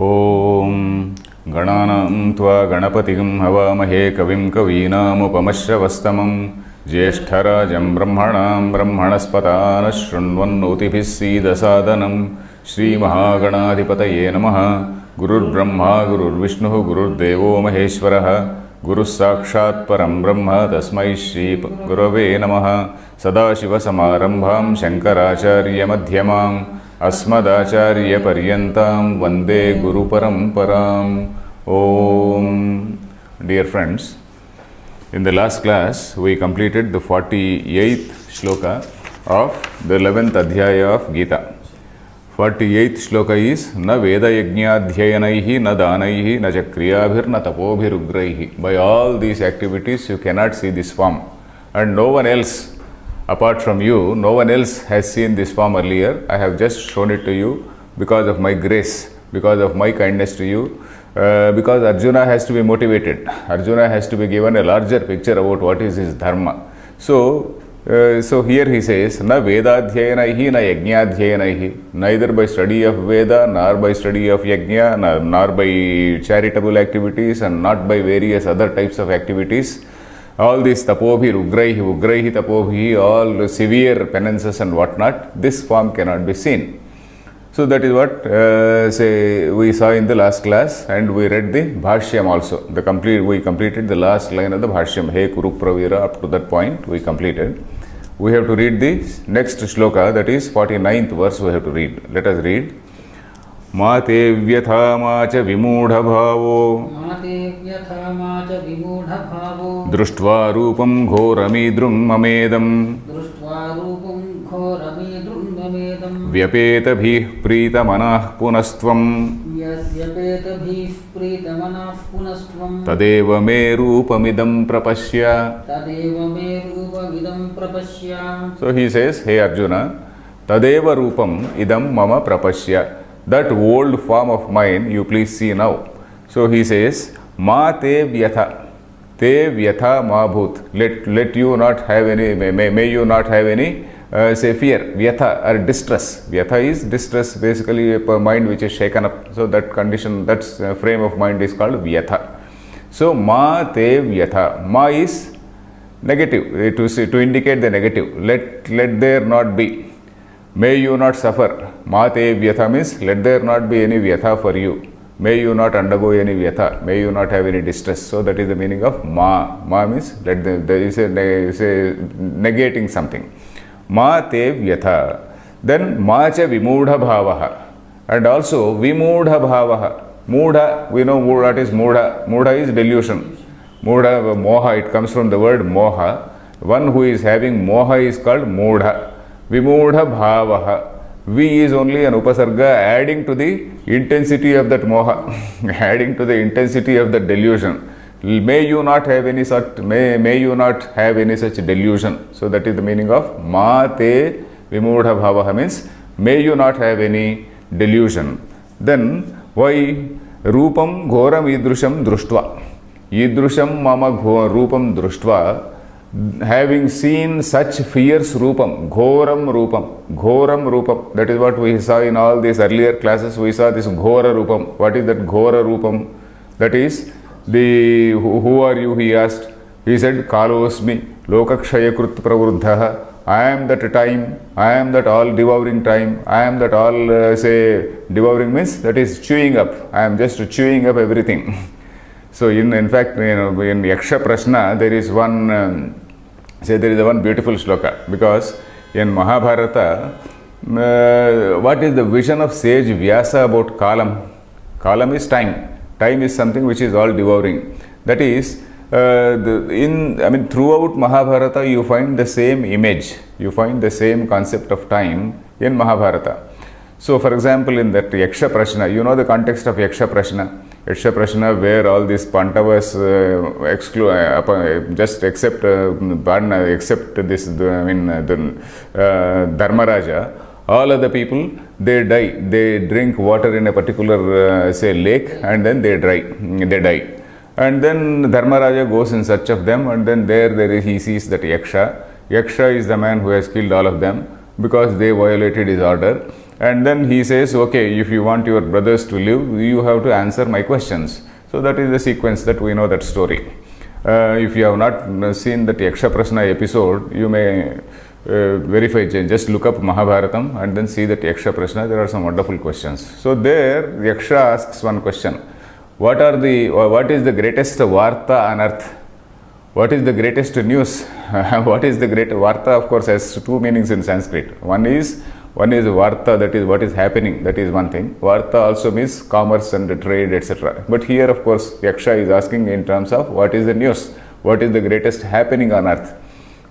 ॐ गणानां त्वा गणपतिं हवामहे कविं कवीनामुपमश्रवस्तमं ज्येष्ठराजं ब्रह्मणां ब्रह्मणस्पतान् शृण्वन्नोतिभिः सीदसादनं श्रीमहागणाधिपतये नमः। गुरुर्ब्रह्मा गुरुर्विष्णुः गुरुर्देवो महेश्वरः गुरुः साक्षात् परं ब्रह्म तस्मै श्रीगुरवे नमः। सदाशिवसमारम्भां शङ्कराचार्यमध्यमाम् अस्मदाचार्यपर्यन्तां वन्दे गुरुपरम्पराम्। Om. Dear friends, in the last class we completed the 48th shloka of the 11th adhyaya of Gita. 48th shloka is na veda yajnadhyayanaihi na danaihi na chakriyabhir na tapobhirugraihi. By all these activities you cannot see this form, and no one else apart from you, no one else has seen this form earlier. I have just shown it to you because of my grace, because of my kindness to you, because Arjuna has to be motivated. Arjuna has to be given a larger picture about what is his dharma. So here he says, na vedadhyayanaihi na yajnadhyayanaihi. Neither by study of Veda, nor by study of yajna, nor by charitable activities, and not by various other types of activities. All these tapobhi, ugraihi tapobhi, all severe penances and whatnot, this form cannot be seen. So that is what we saw in the last class, and we read the Bhashyam also. We completed the last line of the Bhashyam, He Kuru Pravira, up to that point we completed. We have to read the next shloka, that is 49th verse we have to read. Let us read. माते व्यथा मा च विमूढभावो दृष्ट्वा रूपं घोरमीद्रुं ममेदं व्यपेतभिः प्रीतमनः पुनस्त्वं तदेव मे रूपमिदं प्रपश्य. So he says, hey Arjuna, tadeva rupam idam mama prapashya. That old form of mine you please see now. So he says, ma te vyatha. Te vyatha ma bhut. Let you not have any, may you not have any say fear, vyatha or distress. Vyatha is distress, basically a mind which is shaken up. So that condition, that frame of mind is called vyatha. So ma te vyatha. Ma is negative, to indicate the negative. Let there not be. May you not suffer. Ma te vyatha means let there not be any vyatha for you. May you not undergo any vyatha. May you not have any distress. So that is the meaning of ma. Ma means there is a negating something. Ma te vyatha. Then ma cha vimudha bhavaha. And also vimudha bhavaha. Mudha, we know what is mudha. Mudha is delusion. Mudha, moha, it comes from the word moha. One who is having moha is called mudha. Vimudha bhavaha. V is only an upasarga adding to the intensity of that moha, adding to the intensity of the delusion. May you not have any such, may you not have any such delusion. So that is the meaning of ma te vimudha bhavaha, means may you not have any delusion. Then why rupam ghoram idrusham drushtva. Idrusham mama rupam drushtva. Having seen such fierce rupam, ghoram rupam, that is what we saw in all these earlier classes. We saw this ghora rupam. What is that ghora rupam? That is the who are you, he asked. He said, kalosmi lokakshayakrit pravruddhaha. I am that time, I am that all devouring time, I am that all devouring means that is chewing up. I am just chewing up everything. So in fact, in Yaksha Prashna there is one beautiful shloka, because in Mahabharata, what is the vision of sage Vyasa about kalam? Kalam is time. Time is something which is all devouring. That is, throughout Mahabharata you find the same image, you find the same concept of time in Mahabharata. So for example, in that Yaksha Prashna, you know the context of Yaksha Prashna. Yaksha Prashna, where all these Pandavas just accept this, Dharmaraja. All other people, they die. They drink water in a particular lake, and then they die. And then Dharmaraja goes in search of them, and then he sees that Yaksha. Yaksha is the man who has killed all of them because they violated his order. And then he says, okay, if you want your brothers to live, you have to answer my questions. So that is the sequence that we know that story. If you have not seen that Yaksha Prashna episode, you may verify, just look up Mahabharatam and then see that Yaksha Prashna. There are some wonderful questions. So there Yaksha asks one question. What is the greatest Varta on earth? What is the greatest news? What is the great Varta? Of course, has two meanings in Sanskrit. One is Varta, that is what is happening, that is one thing. Varta also means commerce and trade, etc. But here, of course, Yaksha is asking in terms of what is the news, what is the greatest happening on earth.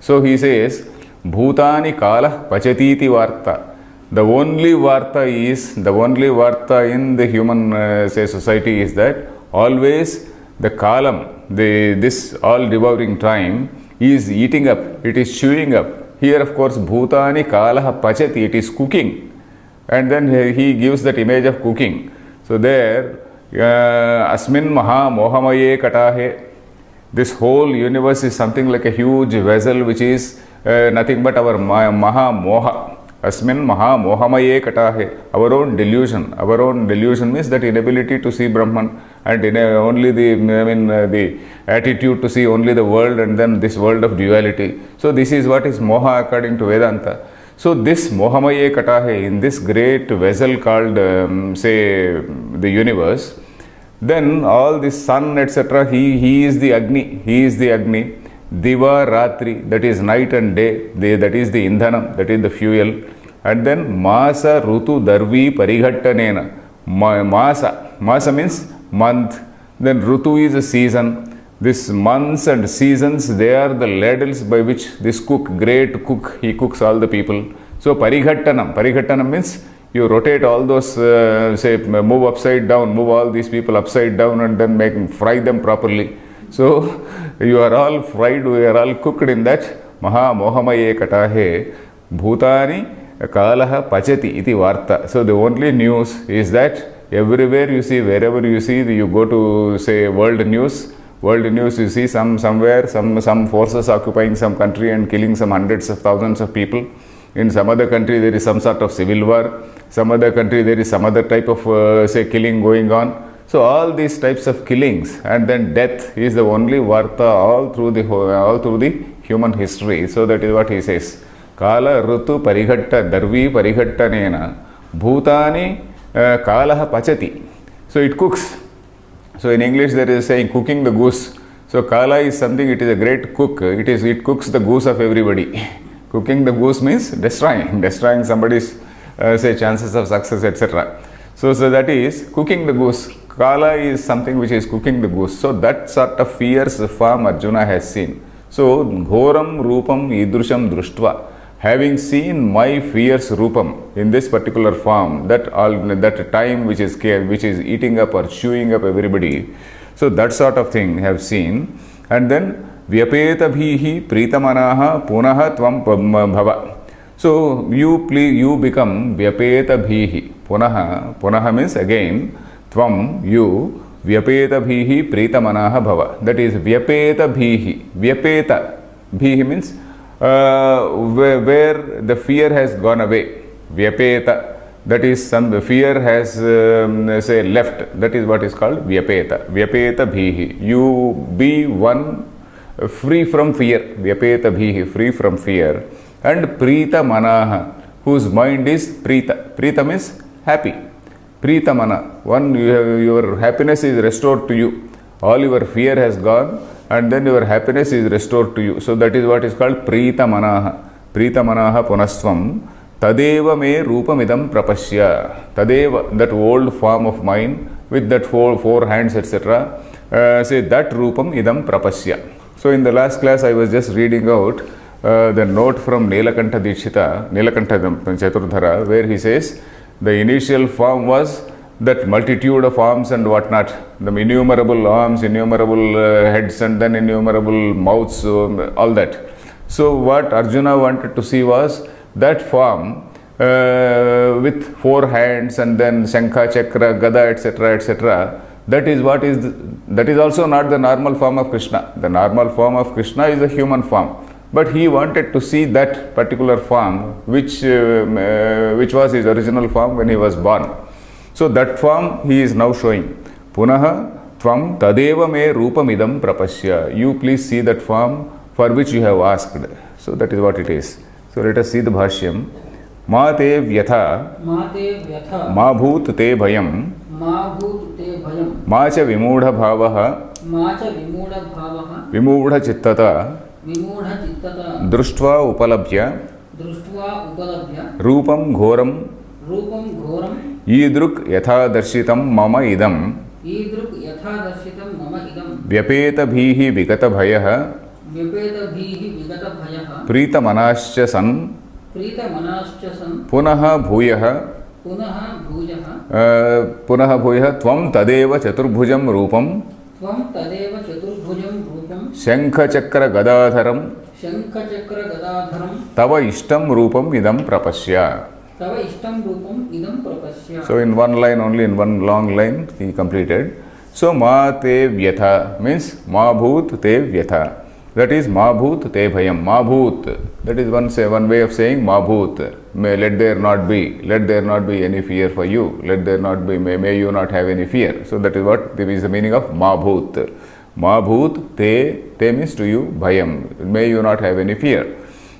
So he says, Bhutani Kala Pachatiti Varta. The only Varta in the human society is that always the Kalam, this all devouring time is eating up, it is chewing up. Here, of course, Bhutani Kalaha Pachati, it is cooking. And then he gives that image of cooking. So there, Asmin Maha Mohamaye Katahe, this whole universe is something like a huge vessel which is nothing but our Maha Moha. Asmin Maha Mohamaye Katahe, our own delusion. Our own delusion means that inability to see Brahman and only the attitude to see only the world and then this world of duality. So this is what is Moha according to Vedanta. So this Mohamaye Katahe, in this great vessel called, the universe, then all this sun, etc., he is the Agni, Diva Ratri, that is night and day, that is the Indhanam, that is the fuel. And then Masa Rutu Darvi Parighattanena. Masa means month. Then Rutu is a season. These months and seasons, they are the ladles by which this great cook, he cooks all the people. So Parighattanam means you rotate all those, move upside down, move all these people upside down and then fry them properly. So you are all fried, we are all cooked in that Maha Mohamaye Katahe Bhutani Kalaha Pachati iti Varta. So the only news is that everywhere you see, wherever you see, you go to say world news, you see somewhere some forces occupying some country and killing some hundreds of thousands of people. In some other country there is some sort of civil war, some other country there is some other type of killing going on. So all these types of killings and then death is the only Varta all through the human history. So that is what he says. Kala Rutu Parighatta Darvi Parighattanena Bhutani Kalaha Pachati. So it cooks. So in English there is a saying cooking the goose. So Kala is something, it is a great cook. It cooks the goose of everybody. Cooking the goose means destroying somebody's chances of success, etc. So that is cooking the goose. Kala is something which is cooking the goose. So that sort of fierce form Arjuna has seen. So Ghoram Rupam Idrusham Drushtva. Having seen my fierce Rupam in this particular form, that time which is eating up or chewing up everybody. So that sort of thing have seen. And then Vyapeta bhihi pritamanaha punaha tvam bhava. So you become Vyapeta bhihi. Punaha means again. Tvam, you, Vyapeta bhihi pritamanaha bhava. That is Vyapeta bhihi. Vyapeta bhihi means where the fear has gone away. Vyapeta, that is the fear has left. That is what is called Vyapeta. Vyapeta bhihi. You be one free from fear. Vyapeta bhihi, free from fear. And Prita Manaha, whose mind is Prita. Prita means happy. Prita Mana, your happiness is restored to you. All your fear has gone and then your happiness is restored to you. So that is what is called Prita Manaha. Prita Manaha Punastvam. Tadeva me Rupamidam Prapashya. Tadeva, that old form of mine with that four hands, etc. Say that Rupam Idam Prapashya. So in the last class I was just reading out the note from Nilakantha Dikshita, Nilakantha Chaturdhara, where he says the initial form was that multitude of arms and whatnot, the innumerable arms, innumerable heads and then innumerable mouths, all that. So what Arjuna wanted to see was that form with four hands and then Shankha, Chakra, Gada, etc., etc. That is also not the normal form of Krishna. The normal form of Krishna is the human form. but he wanted to see that particular form which was his original form when he was born. So that form he is now showing. Punaha tvam tadeva me rupamidam prapasya. You please see that form for which you have asked. So that is what it is. So let us see the bhashyam. Ma te vyatha ma bhut te bhayam ma cha vimudha bhavaha vimudha chittata društva upalabhya rupam ghoram idruk yatha darshitam mama idam vyapeta bhihi vigata bhayah prita manascha san punaha bhuyah tvam tadeva chaturbhujam rupam shankha chakra gadadharam tava ishtam rupam idam prapasya. So in one line only, in one long line he completed. So ma te vyatha means ma bhut te vyatha. That is ma bhut te bhayam. Ma bhut, that is one way of saying ma bhut. Let there not be any fear for you. Let there not be, may you not have any fear. So that is what is the meaning of ma bhut. Ma bhut te means to you bhayam. May you not have any fear.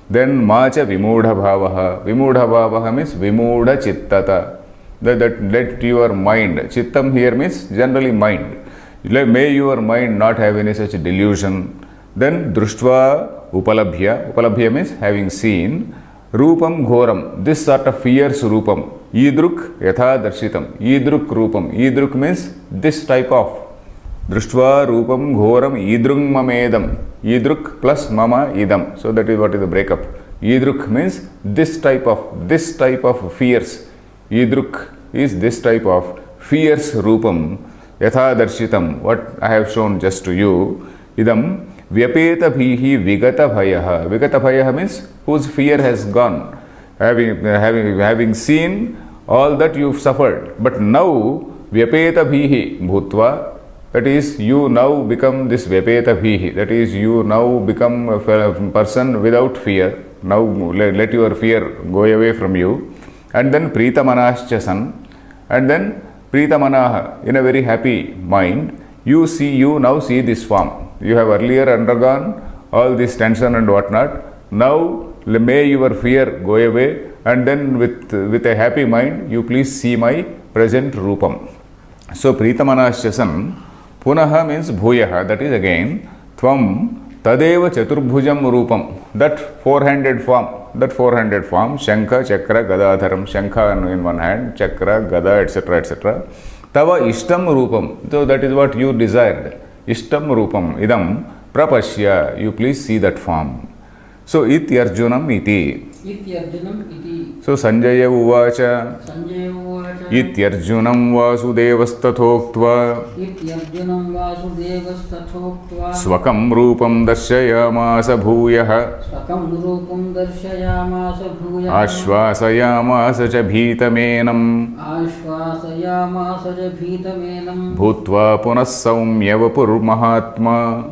Then ma cha vimudha bhavaha. Vimudha bhavaha means vimudha chittata. That let your mind, chittam here means generally mind. May your mind not have any such delusion. Then društva upalabhya. Upalabhya means having seen. Rupam ghoram. This sort of fierce rupam. Idruk yatha darshitam. Idruk rupam. Idruk means this type of. Društva rupam ghoram idrung mamedam. Idruk plus mama idam. So that is what is the breakup. Idruk means this type of fierce. Idruk is this type of fierce rupam. Yatha darshitam. What I have shown just to you. Idam vyapeta bhihi vigata bhayaha. Vigata bhayaha means whose fear has gone. Having seen all that you've suffered. But now vyapeta bhihi bhutva. That is, you now become this vyapeta bhihi. That is, you now become a person without fear. Now let your fear go away from you. And then prita manascha san. And then prita manaha, in a very happy mind, you now see this form. You have earlier undergone all this tension and whatnot. Now may your fear go away, and then with a happy mind you please see my present rupam. So pritamanascha san. Punaha means bhuyaha, that is again tvam tadeva chaturbhujam rupam. That four-handed form, shankha, chakra, gadadharam. Shankha in one hand, chakra, gada, etc., etc. Tava ishtam rupam. So that is what you desired. Ishtam rupam idam prapasya. You please see that form. So ityarjunam iti. So Sanjaya uvacha. Ityarjunam vasudevastathoktva. Swakam rupam darshayamasa bhuyah. Ashvasayamasa cha bhitamenam. Bhutva punas saumyavapur mahatma.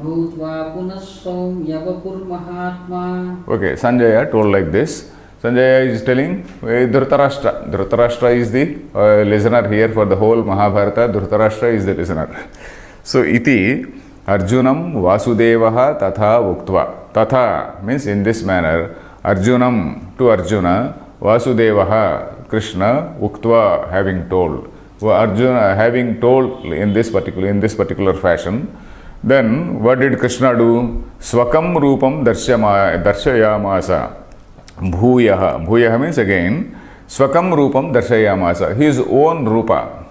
Okay, Sanjaya told like this. Sanjaya is telling Dhritarashtra. Dhritarashtra is the listener here for the whole Mahabharata. Dhritarashtra is the listener. So, iti Arjunam Vasudevaha tatha uktva. Tatha means in this manner. Arjunam to Arjuna. Vasudevaha Krishna uktva having told. Arjuna having told in this particular fashion. Then what did Krishna do? Swakam rupam darshayamasa. Bhuyaha. Bhuyaha means again Swakam rupam darshayamasa. His own rupa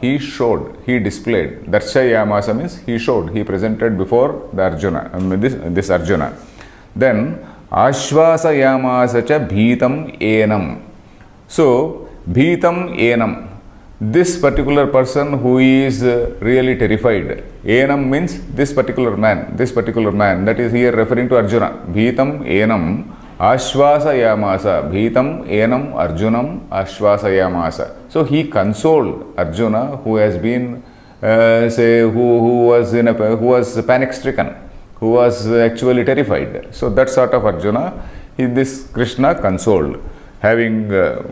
he showed, he displayed. Darshayamasa means he showed, he presented before the Arjuna, this Arjuna. Then Ashvasayamasa cha bhitam enam. So bhitam enam. This particular person who is really terrified. Enam means this particular man. That is here referring to Arjuna. Bhitam enam ashvasayamasa. Bhitam enam Arjunam ashvasayamasa. So he consoled Arjuna who has been who was panic stricken, who was actually terrified. So that sort of Arjuna, this Krishna consoled. Having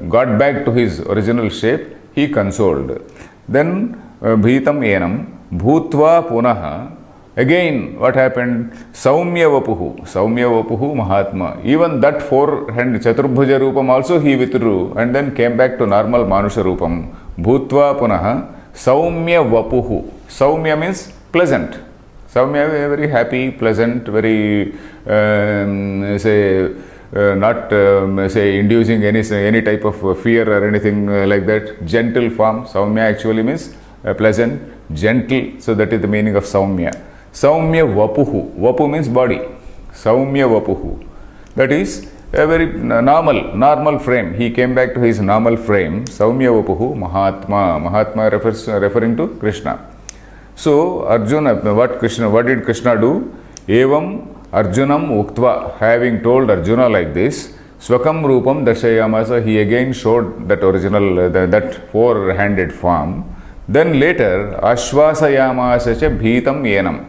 got back to his original shape, he consoled. Then Bhitam Enam Bhutva Punaha. Again, what happened? Saumya Vapuhu Mahatma. Even that four-hand Chaturbhuja Rupam also he withdrew and then came back to normal Manusha Rupam. Bhutva Punaha Saumya Vapuhu. Saumya means pleasant. Saumya, very happy, pleasant, very, not inducing any type of fear or anything like that. Gentle form. Saumya actually means pleasant, gentle. So that is the meaning of Saumya. Saumya Vapuhu. Vapu means body. Saumya Vapuhu. That is a very normal frame. He came back to his normal frame. Saumya Vapuhu Mahatma. Mahatma referring to Krishna. So Arjuna, what did Krishna do? Evam Arjunam Uktva. Having told Arjuna like this, Swakam Rupam Darshayamasa, he again showed that original, that four-handed form. Then later, Ashvasayamasa cha Bhitam Yenam.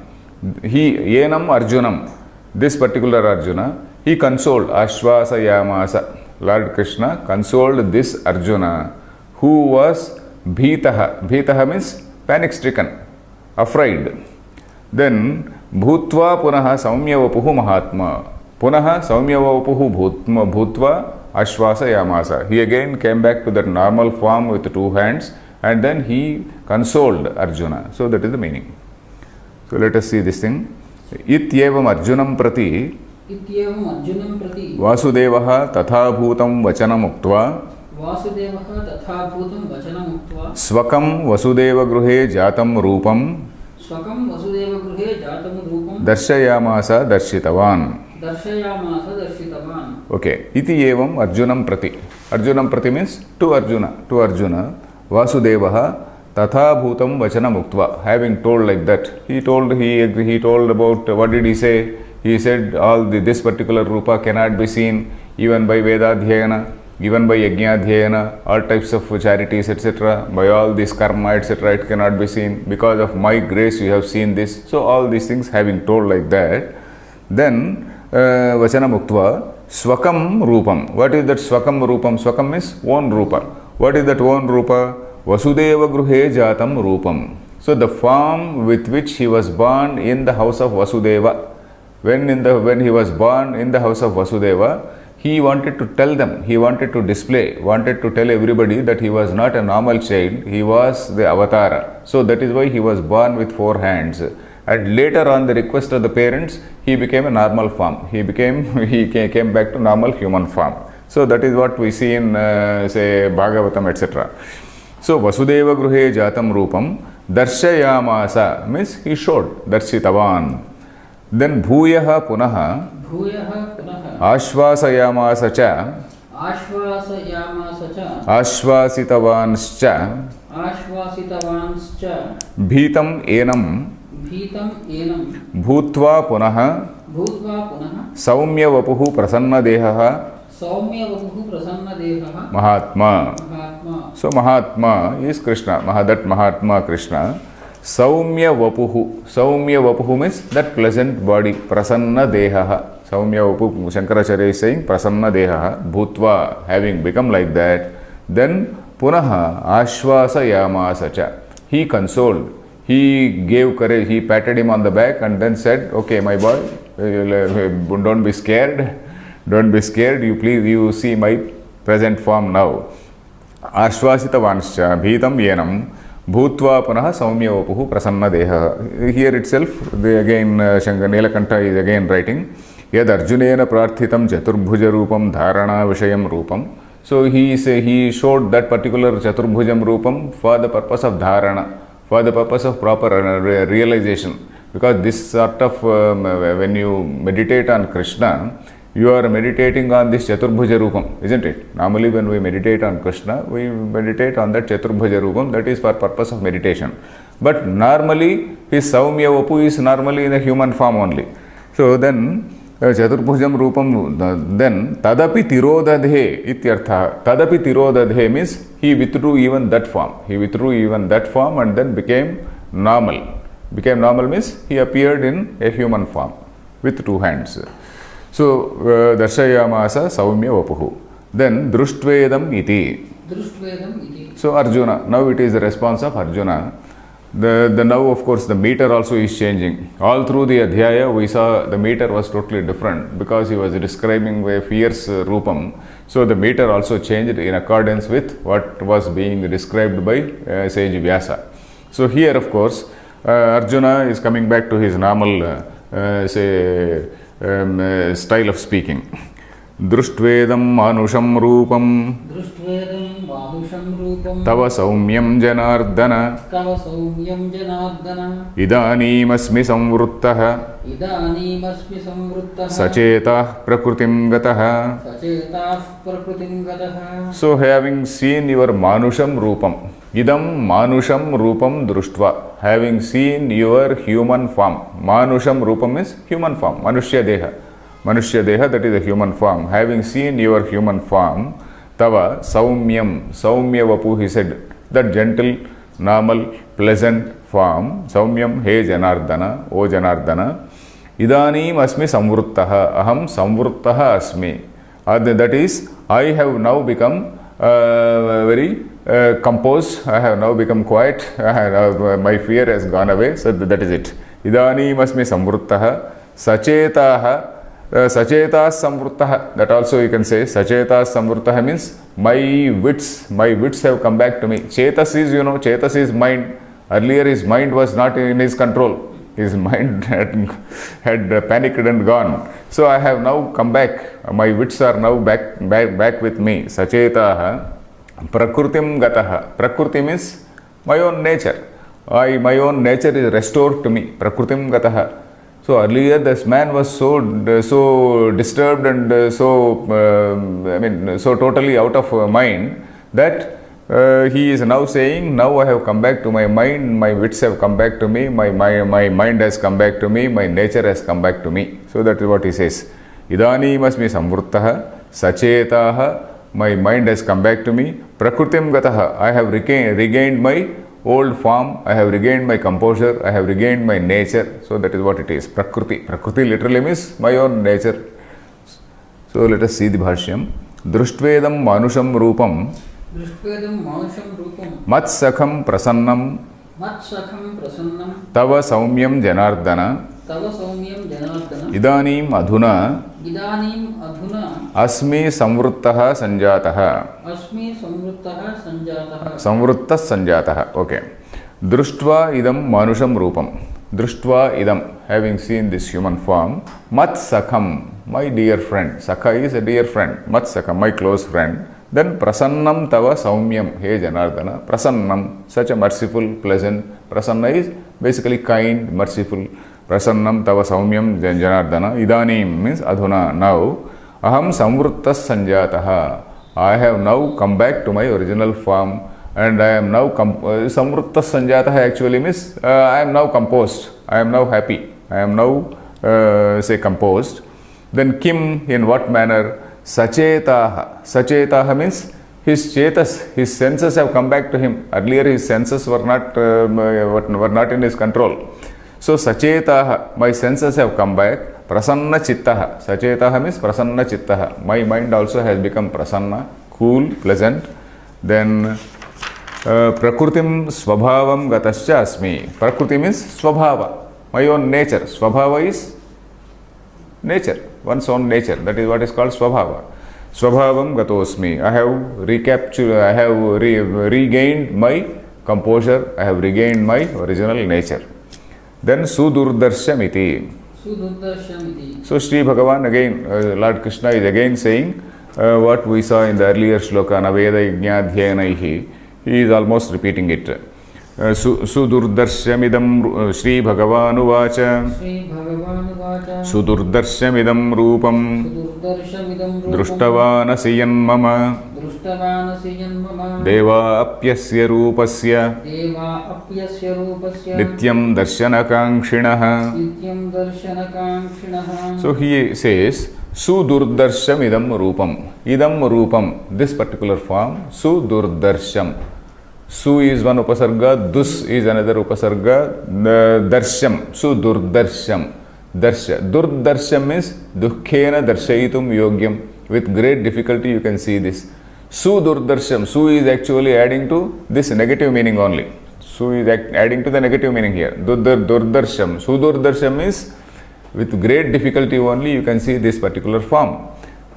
Yenam Arjunam, this particular Arjuna, he consoled. Ashvasayamasa. Lord Krishna consoled this Arjuna who was Bhitaha. Bhitaha means panic-stricken, afraid. Then Bhutva Punaha Saumya Vapuhu Mahatma. Punaha Saumya Vapuhu Bhutva Ashvasayamasa. He again came back to that normal form with two hands and then he consoled Arjuna. So that is the meaning. So let us see this thing. Ityevam Arjunam Prati Vasudevaha Tatha Bhutam Vachanam Uktva Swakam Vasudeva Gruhe Jatam Rupam Darshayamasa Darshitavan. Okay. Iti evam Arjunam Prati. Arjunam Prati means to Arjuna. To Arjuna. Vasudevaha Tatha Bhutam Vachanam Uktva. Having told like that, he told about, what did he say? He said this particular Rupa cannot be seen even by Vedadhyayana, even by Yajnadhyayana, all types of charities, etc. By all this karma, etc. It cannot be seen. Because of my grace you have seen this. So all these things having told like that, then Vachanam Uktva Swakam Rupam. What is that Swakam Rupam? Swakam means own Rupa. What is that own Rupa? Vasudeva Gruhe Jatam Rupam. So the form with which he was born in the house of Vasudeva. When he was born in the house of Vasudeva, he wanted to tell them, he wanted to display, wanted to tell everybody that he was not a normal child, he was the Avatara. So that is why he was born with four hands. And later on the request of the parents, he became a normal form. He came back to normal human form. So that is what we see in say Bhagavatam, etc. So Vasudeva Gruhe Jatam Rupam Darshayamasa means he showed, Darshitavan. Then Bhuyaha Punaha Ashvasayamasa cha Ashvasitavanscha Bhitam Enam Bhutva Punaha Saumya Vapuhu Prasanna Dehaha Mahatma. So Mahatma is Krishna. That Mahatma Krishna. Saumya Vapuhu. Saumya Vapuhu means that pleasant body. Prasanna Dehaha. Saumya Vapuhu. Shankaracharya is saying Prasanna Dehaha. Bhutva, having become like that. Then Punaha Ashvasa Yamasacha. He consoled. He gave courage. He patted him on the back and then said, okay, my boy, don't be scared. Don't be scared. You see my present form now. Ashvasitavanscha Bhitam Yenam Bhutva Punaha Saumya Vapuhu Prasanna Deha. Here itself, again Nilakanta is again writing, Yad Arjunena Prarthitam Chaturbhuja Rupam Dharana Vishayam Rupam. So he showed that particular Chaturbhujam Rupam for the purpose of Dharana, for the purpose of proper realization. Because this sort of, when you meditate on Krishna, you are meditating on this Chaturbhuja Rupam, isn't it? Normally when we meditate on Krishna, we meditate on that Chaturbhuja Rupam, that is for purpose of meditation. But normally, his Saumya Vapu is normally in a human form only. So then, Chaturbhujam Rupam, then Tadapi Tirodadhe ityartha. Tadapi Tirodadhe means he withdrew even that form. He withdrew even that form and then became normal. Became normal means he appeared in a human form. with two hands. So, Darshayamasa Saumya Vapuhu. Then, Drushtvedam iti. So, Arjuna. Now it is the response of Arjuna. The now, of course, the meter also is changing. All through the Adhyaya, we saw the meter was totally different because he was describing a fierce Rupam. So, the meter also changed in accordance with what was being described by sage Vyasa. So, here, of course, Arjuna is coming back to his normal, style of speaking. Drishtvedam manusham rupam tava saumyam janardana idanim asmi samvruttah sachetah prakrutim gatah. So, having seen your manusham rupam, idam manusham rupam društva, having seen your human form. Manusham rupam is human form, manushya deha. Manushya deha, that is a human form. Having seen your human form, tava saumyam, saumya vapu, he said, that gentle, normal, pleasant form, saumyam, he janardana, o janardana, idanim asmi samvruttaha, aham samvruttaha asmi. That is, I have now become very composed, I have now become quiet, my fear has gone away, so that is it. Idanim asmi samvruttaha, sachetaha, Sacheta samvruttaha, that also you can say. Sacheta samvruttaha means my wits have come back to me. Chetas is, Chetas is mind. Earlier his mind was not in his control. His mind had panicked and gone. So I have now come back. My wits are now back with me. Sachetaha prakrutim gataha. Prakruti means my own nature. My own nature is restored to me. Prakrutim gataha. So earlier this man was so disturbed and so totally out of mind that he is now saying, now I have come back to my mind, my wits have come back to me, my mind has come back to me, my nature has come back to me. So that is what he says. Idanim asmi samvruttaha, sachetaha, my mind has come back to me. Prakrutim gataha, I have regained my old form, I have regained my composure, I have regained my nature. So that is what it is. Prakruti. Prakruti literally means my own nature. So let us see the bhashyam. Drishtvedam manusham rupam matsakham prasannam tava saumyam janardana idanim adhuna asmi samvruttaha sanjataha. Samvruttas sanjataha. Okay. Društva idam manusham rupam. Društva idam, having seen this human form. Mat sakham, my dear friend. Sakha is a dear friend. Mat sakham, my close friend. Then prasannam tava saumyam, he janardana. Prasannam, such a merciful, pleasant. Prasanna is basically kind, merciful. Prasannam tava saumyam janardana. Idanim means adhuna, now. Aham samvruttas sanjataha. I have now come back to my original form and I am now samvruttas sanjataha actually means I am now composed. I am now happy. I am now composed. Then kim, in what manner? Sachetaha. Sachetaha means his chetas, his senses have come back to him. Earlier his senses were not in his control. So sachetaha, my senses have come back. Prasanna chittaha. Sachetaha means prasanna chittaha. My mind also has become prasanna, cool, pleasant. Then prakrutim svabhavam gatascha asmi. Prakruti means svabhava, my own nature. Svabhava is nature, one's own nature. That is what is called svabhava. Svabhavam gatosmi. I have regained my composure. I have regained my original nature. Then sudurdarshamiti. So Sri Bhagavan again, Lord Krishna is again saying what we saw in the earlier shloka, Naveda Yajna Dhyanaihi. He is almost repeating it. Sudurdarshamidam Sri Bhagavan uvacha. Sudurdarshamidam rupam drushtavanasi mama deva apyasya rupasya nityam darshanakankshinaha. So he says sudurdarsham idam rupam. Idam rupam, this particular form, sudurdarsham. Su is one upasarga, dus is another upasarga, darsham, sudurdarsham. darsha. Durdarsham means dukkhena darshayitum yogyam. With great difficulty you can see this. Su durdarsham. Su is actually adding to this negative meaning only. Su is adding to the negative meaning here. Durdarsham. Su durdarsham is with great difficulty only you can see this particular form.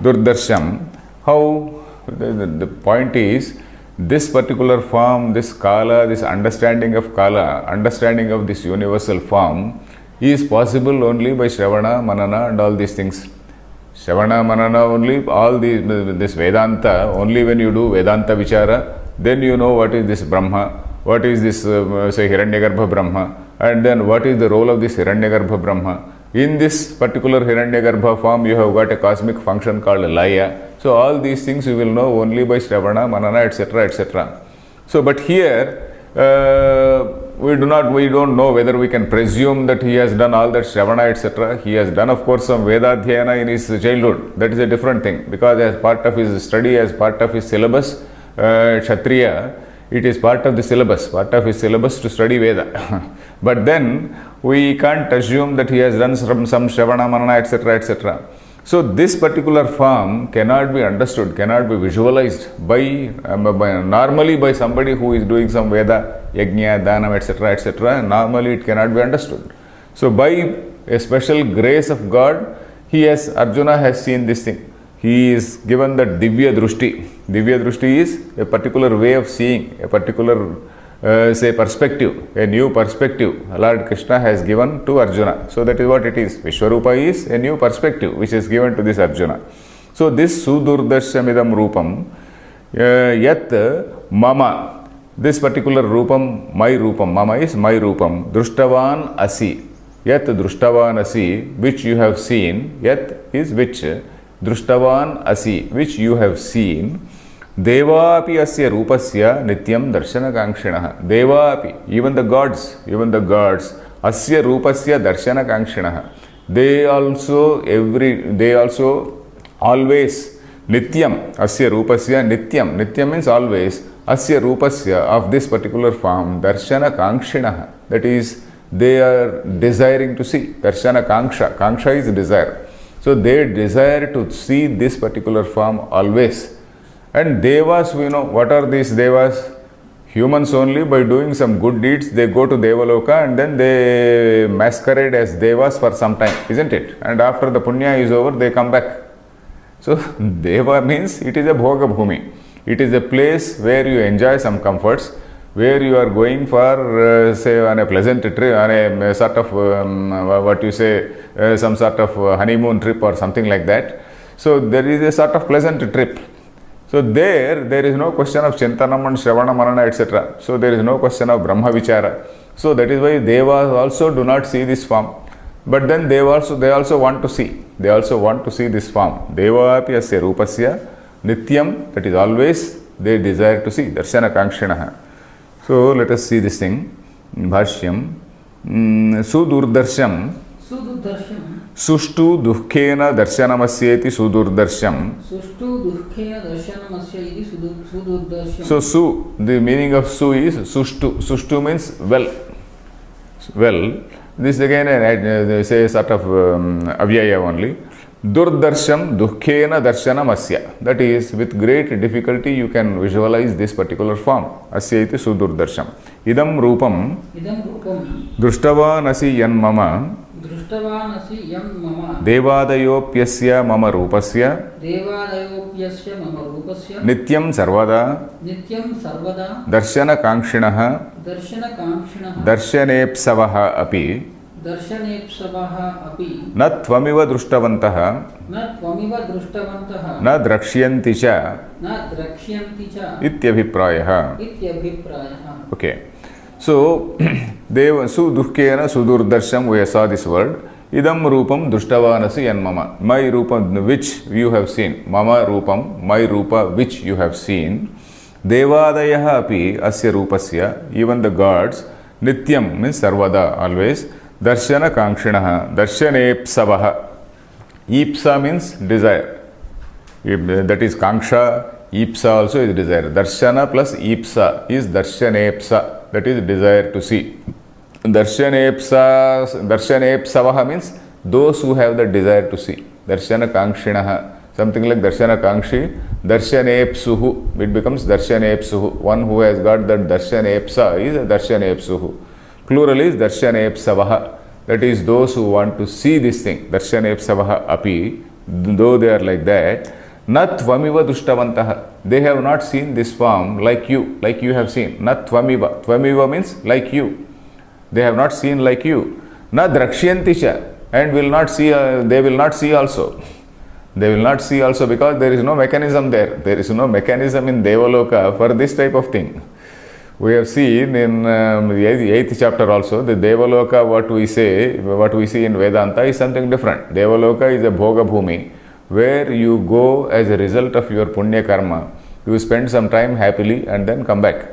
Durdarsham. How? The point is, this particular form, this kala, this understanding of kala, understanding of this universal form is possible only by Shravana, Manana and all these things. Shravana, Manana only, all this Vedanta, only when you do Vedanta Vichara, then you know what is this Brahma, what is this say Hiranyagarbha Brahma, and then what is the role of this Hiranyagarbha Brahma. In this particular Hiranyagarbha form, you have got a cosmic function called Laya. So all these things you will know only by Shravana, Manana, etc., etc. So, but here we don't know whether we can presume that he has done all that Shravana, etc. He has done, of course, some Vedadhyayana in his childhood. That is a different thing, because as part of his study, as part of his syllabus, Kshatriya, it is part of the syllabus, to study Veda. But then we can't assume that he has done some Shravana, Manana, etc., etc. So this particular form cannot be understood, cannot be visualized normally by somebody who is doing some Veda, Yajna, Dhanam, etc., etc. Normally it cannot be understood. So by a special grace of God, Arjuna has seen this thing. He is given the Divya Drushti. Divya Drushti is a particular way of seeing, a particular perspective, a new perspective Lord Krishna has given to Arjuna. So that is what it is. Vishwarupa is a new perspective which is given to this Arjuna. So this Sudurdarshamidam Rupam, Yat Mama, this particular Rupam, my Rupam, Mama is my Rupam, Drushtavan Asi, Yat Drushtavan Asi, which you have seen, Yat is which, Drushtavan Asi, which you have seen, Devapi asya rupasya nityam darshana kankshinaha. Devapi, even the gods, asya rupasya darshana kankshinaha. They also always, nityam, asya rupasya nityam. Nityam means always, asya rupasya, of this particular form, darshana kankshinaha. That is, they are desiring to see. Darshana kanksha. Kanksha is desire. So they desire to see this particular form always. And Devas, we know, what are these Devas? Humans only, by doing some good deeds, they go to Devaloka and then they masquerade as Devas for some time, isn't it? And after the Punya is over, they come back. So, Deva means it is a Bhoga Bhumi. It is a place where you enjoy some comforts, where you are going for, say, on a pleasant trip, on a sort of, some sort of honeymoon trip or something like that. So, there is a sort of pleasant trip. So there is no question of Chintanam and Shravana, Manana, etc. So there is no question of Brahma Vichara. So that is why Devas also do not see this form. But then they also want to see. They also want to see this form. Deva api asya rupasya nityam, that is always they desire to see. Darshana kankshinaha. So let us see this thing. Bhashyam. Sudurdarsham. Sushtu dukhena darshanamasyeti sudurdarsham. So su, the meaning of su is sushtu. Sushtu means well. Well, this again they say sort of avyaya only. Durdarsham dukhena darshanamasya. That is, with great difficulty you can visualize this particular form. Asya iti sudurdarsham. Idam rupam drushtavanasi yan mama Devadayopyasya mama rupasya Nityam sarvada Darshana kankshinaha Darshanepsavaha api Na tvamiva drushtavantaha Na drakshyanti cha Ityabhiprayaha. Okay. So, Dukhkena Sudurdarsham, we saw this word. Idam Rupam Drushtavanasi and Mama. My Rupam, which you have seen. Mama Rupam, my Rupa, which you have seen. Devadayaha api asya Rupasya, even the gods. Nityam means Sarvada, always. Darshana Kankshinaha, Darshanepsavaha. Ipsa means desire. That is Kanksha. Ipsa also is desire. Darshana plus Ipsa is Darshanepsa. That is desire to see. Darshanepsavaha means those who have the desire to see. Darshana Kankshinaha, something like Darshana Kankshi, Darshanepsuhu, it becomes Darshanepsuhu. One who has got that Darshanepsa is a Darshanepsuhu. Plural is Darshanepsavaha, that is those who want to see this thing. Darshanepsavaha api, though they are like that, na tvamiva dushtavantaha, they have not seen this form like you have seen. Na tvamiva, tvamiva means like you, they have not seen like you. Na drakshyantisha, and will not see, they will not see also. They will not see also because there is no mechanism there. There is no mechanism in Devaloka for this type of thing. We have seen in the 8th chapter also, the Devaloka, what we see in Vedanta is something different. Devaloka is a Bhoga Bhumi, where you go as a result of your Punya Karma. You spend some time happily and then come back.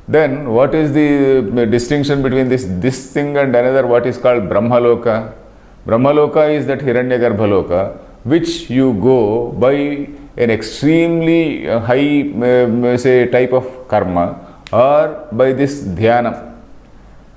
Then what is the distinction between this thing and another, what is called Brahmaloka? Brahmaloka is that Hiranyagarbhaloka, which you go by an extremely high, say, type of karma, or by this dhyanam.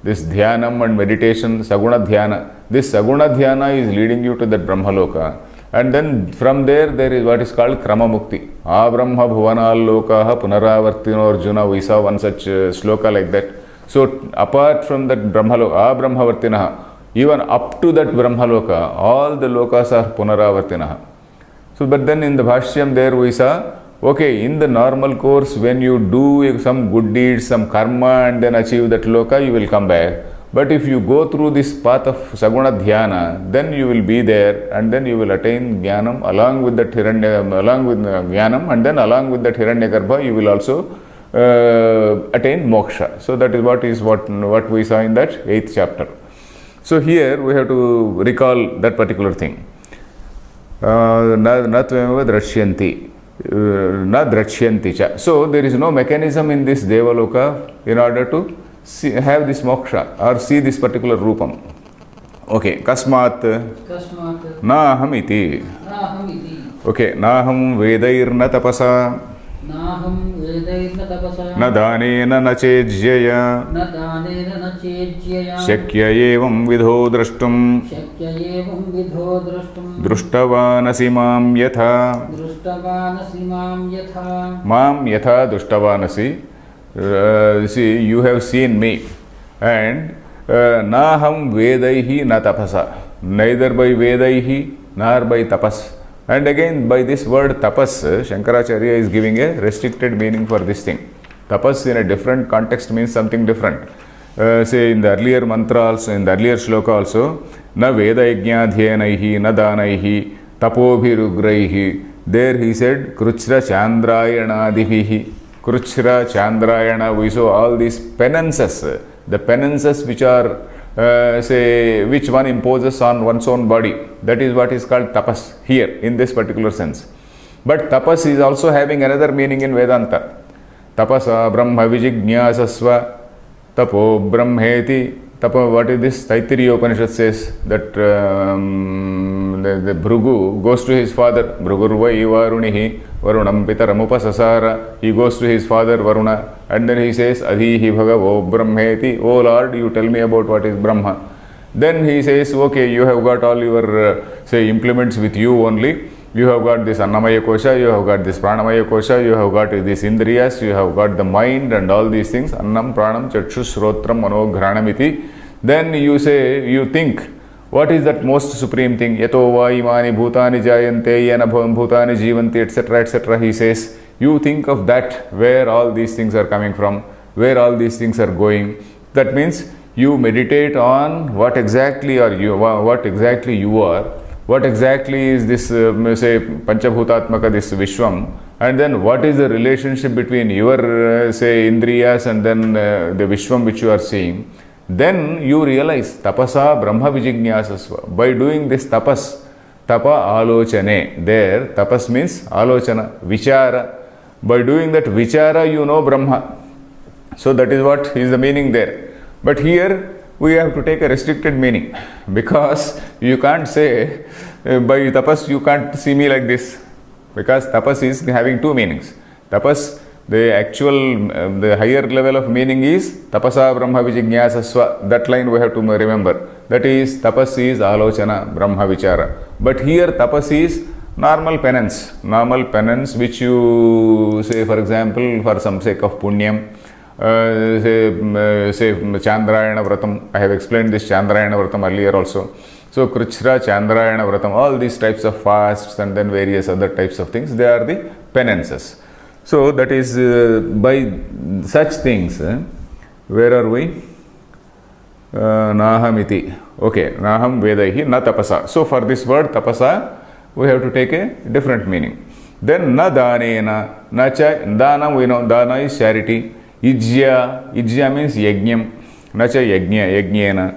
This dhyanam and meditation, saguna dhyana. This saguna dhyana is leading you to that Brahmaloka. And then from there is what is called Krama Mukti. Abrahma bhuvanalokaha punaravartino Arjuna. We saw one such sloka like that. So apart from that Brahmaloka, Abrahmavartinaha, even up to that Brahmaloka, all the lokas are punaravartinaha. So but then in the Bhashyam there we saw, okay, in the normal course, when you do some good deeds, some karma and then achieve that loka, you will come back. But if you go through this path of Saguna Dhyana, then you will be there and then you will attain Jnanam along with that Jnanam, and then along with that Hiranyagarbha you will also attain Moksha. So that is what we saw in that 8th chapter. So here we have to recall that particular thing. Na tvameva drashyanti, na drashyanti cha. So there is no mechanism in this Devaloka in order to have this moksha or see this particular rupam. Okay, kasmat naham iti. Okay, naham vedairna tapasa, na danena na chejyaya, shakya evam vidho drashtum, drushtavanasi mam yatha, mam yatha drushtavanasi. See, you have seen me, and naham vedaihi na tapasa, neither by vedaihi nor by tapas. And again, by this word tapas, Shankaracharya is giving a restricted meaning for this thing. Tapas in a different context means something different. Say in the earlier mantra also, in the earlier shloka also, na veda yajnadhyenaihi na danaihi tapobhirugraihi. There he said, kruchra chandrayanadibhihi. Kruchra chandrayana, we saw all these penances, the penances which are, which one imposes on one's own body. That is what is called tapas here in this particular sense. But tapas is also having another meaning in Vedanta. Tapasa brahma vijignyasasva tapo brahmeti. Tapa, what is this? Taittiriya Upanishad says that the Bhrugu goes to his father, Bhrugurvai Varunihi, Varunam Pitaramupasasara. He goes to his father Varuna, and then he says, Adhihi Bhagavo Brahmeti. Oh Lord, you tell me about what is Brahma. Then he says, okay, you have got all your, implements with you only. You have got this Annamaya Kosha, you have got this Pranamaya Kosha, you have got this Indriyas, you have got the mind and all these things. Annam, Pranam, Chakshus, Shrotram, Mano, Ghranamiti. Then you say, you think, what is that most supreme thing? Yato va imani bhutani jayante, yana bhutani jivanti, etc., etc. He says, you think of that, where all these things are coming from, where all these things are going. That means you meditate on what exactly are you, what exactly you are, what exactly is this, say, Panchabhutatmaka, this Vishwam, and then what is the relationship between your, say, Indriyas and then the Vishwam which you are seeing. Then you realize, tapasa brahma vijignyasasva. By doing this tapas, tapa alochane, there tapas means alochana, vichara. By doing that vichara, you know Brahma. So that is what is the meaning there. But here, we have to take a restricted meaning, because you can't say by tapas you can't see me like this, because tapas is having two meanings. Tapas The actual, the higher level of meaning is tapasa brahma vijigyasasva. That line we have to remember. That is, tapas is alochana, brahma vichara. But here tapas is normal penance which you say, for example, for some sake of punyam, say Chandrayana Vratam. I have explained this Chandrayana Vratam earlier also. So Kruchra, Chandrayana Vratam, all these types of fasts and then various other types of things, they are the penances. So that is by such things. Where are we? Nahamiti. Okay, Naham Vedaihi na tapasa. So for this word tapasa, we have to take a different meaning. Then na danena, na cha, danam we know, dana is charity. Ijya means yajnam, na cha yajnena.